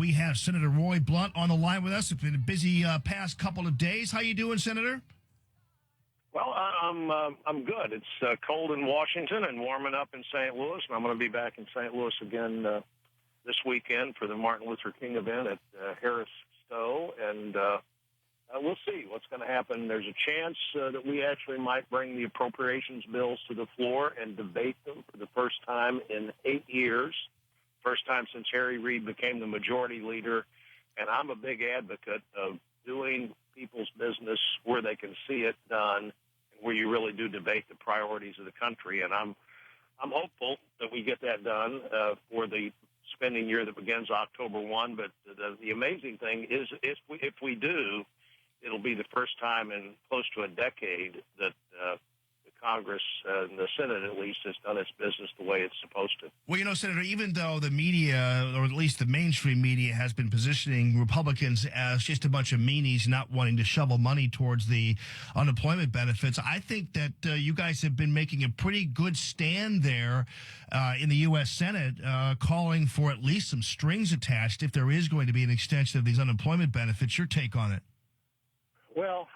we have Senator Roy Blunt on the line with us. It's been a busy past couple of days. How you doing, Senator? Well, I'm good. It's cold in Washington and warming up in St. Louis, and I'm going to be back in St. Louis again this weekend for the Martin Luther King event at Harris Stowe, and we'll see what's going to happen. There's a chance that we actually might bring the appropriations bills to the floor and debate them for the first time in 8 years, first time since Harry Reid became the majority leader, and I'm a big advocate of doing people's business where they can see it done and where you really do debate the priorities of the country. And I'm hopeful that we get that done for the spending year that begins October 1. But the amazing thing is if we do, it'll be the first time in close to a decade that the Congress and the Senate, at least, has done its business the way it's supposed to. Well, you know, Senator, even though the media, or at least the mainstream media, has been positioning Republicans as just a bunch of meanies not wanting to shovel money towards the unemployment benefits, I think that you guys have been making a pretty good stand there in the U.S. Senate, calling for at least some strings attached if there is going to be an extension of these unemployment benefits. Your take on it? Well,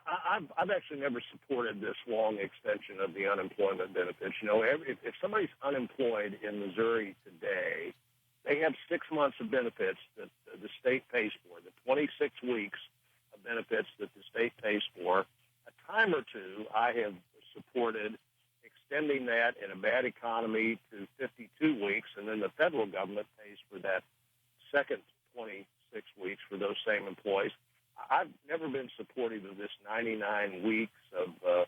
I've actually never supported this long extension of the unemployment benefits. You know, if somebody's unemployed in Missouri today, they have 6 months of benefits that the state pays for, the 26 weeks of benefits that the state pays for. A time or two, I have supported extending that in a bad economy to 52 weeks, and then the federal government pays for that second 26 weeks for those same employees. I've never been supportive of this 99 weeks of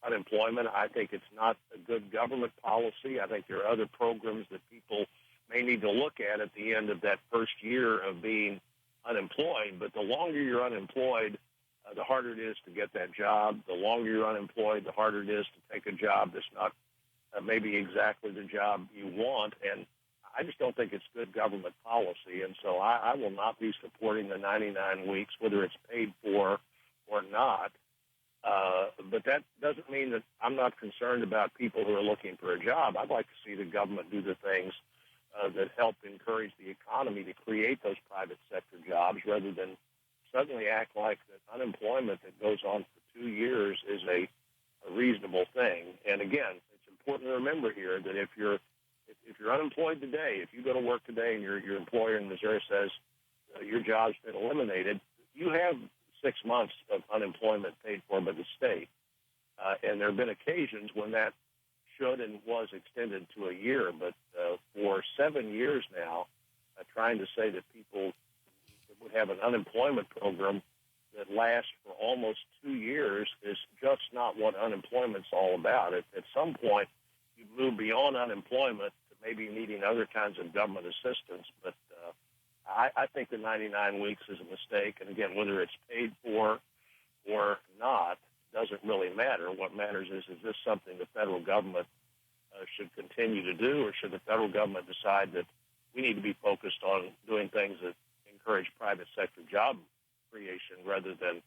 unemployment. I think it's not a good government policy. I think there are other programs that people may need to look at the end of that first year of being unemployed. But the longer you're unemployed, the harder it is to get that job. The longer you're unemployed, the harder it is to take a job that's not maybe exactly the job you want. And I just don't think it's good government policy, and so I will not be supporting the 99 weeks, whether it's paid for or not. But that doesn't mean that I'm not concerned about people who are looking for a job. I'd like to see the government do the things that help encourage the economy to create those private sector jobs rather than suddenly act like that unemployment that goes on for 2 years is a reasonable thing. And again, it's important to remember here that if you're unemployed today, if you go to work today and your employer in Missouri says your job's been eliminated, you have 6 months of unemployment paid for by the state. And there have been occasions when that should and was extended to a year. But for 7 years now, trying to say that people would have an unemployment program that lasts for almost 2 years is just not what unemployment's all about. At some point, you move beyond unemployment to maybe needing other kinds of government assistance. But I think the 99 weeks is a mistake. And again, whether it's paid for or not doesn't really matter. What matters is this something the federal government should continue to do, or should the federal government decide that we need to be focused on doing things that encourage private sector job creation rather than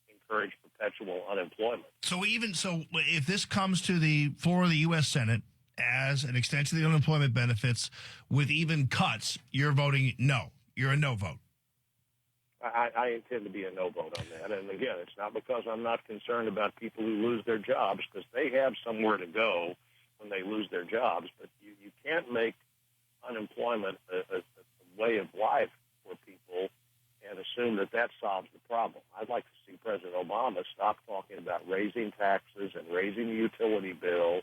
encourage perpetual unemployment? So if this comes to the floor of the U.S. Senate as an extension of the unemployment benefits with even cuts, you're voting no. You're a no vote. I intend to be a no vote on that. And again, it's not because I'm not concerned about people who lose their jobs, because they have somewhere to go when they lose their jobs. But you can't make unemployment a way of life for people and assume that solves the problem. I'd like to see President Obama stop talking about raising taxes and raising the utility bill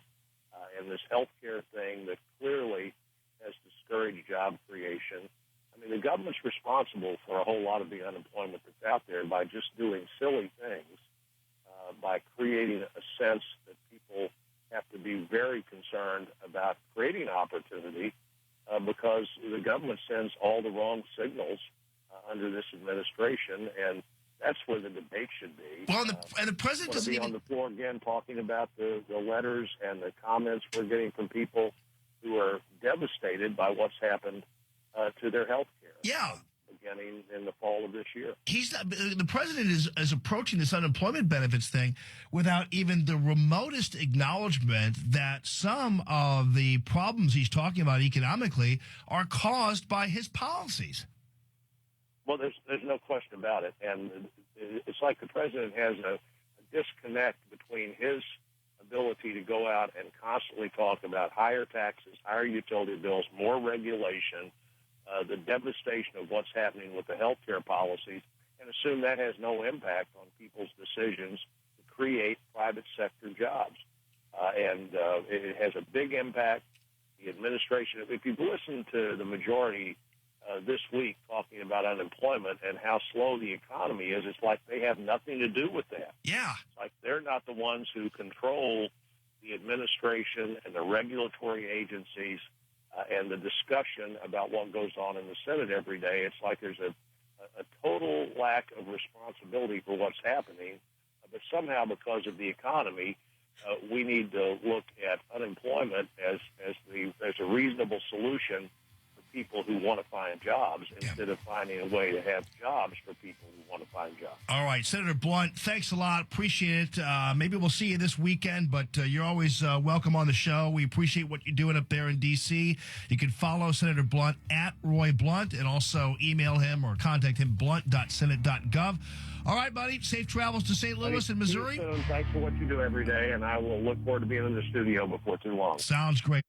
and this health care thing that clearly has discouraged job creation. I mean, the government's responsible for a whole lot of the unemployment that's out there by just doing silly things, by creating a sense that people have to be very concerned about creating opportunity because the government sends all the wrong signals under this administration, and that's where the debate should be. Well, and the president doesn't be on the floor again talking about the letters and the comments we're getting from people who are devastated by what's happened to their health care. Yeah. Beginning in the fall of this year. The president is approaching this unemployment benefits thing without even the remotest acknowledgement that some of the problems he's talking about economically are caused by his policies. Well, there's no question about it, and it's like the president has a disconnect between his ability to go out and constantly talk about higher taxes, higher utility bills, more regulation, the devastation of what's happening with the healthcare policies, and assume that has no impact on people's decisions to create private sector jobs. And it has a big impact. The administration, if you've listened to the majority this week talking about unemployment and how slow the economy is, it's like they have nothing to do with that. Yeah. It's like they're not the ones who control the administration and the regulatory agencies and the discussion about what goes on in the Senate every day. It's like there's a total lack of responsibility for what's happening. But somehow, because of the economy, we need to look at unemployment as a reasonable solution for people who want to find jobs instead of finding a way to have jobs for people who want to find jobs. All right, Senator Blunt, thanks a lot. Appreciate it. Maybe we'll see you this weekend, but you're always welcome on the show. We appreciate what you're doing up there in D.C. You can follow Senator Blunt at Roy Blunt and also email him or contact him, blunt.senate.gov. All right, buddy. Safe travels to St. Louis and Missouri. Thanks for what you do every day, and I will look forward to being in the studio before too long. Sounds great.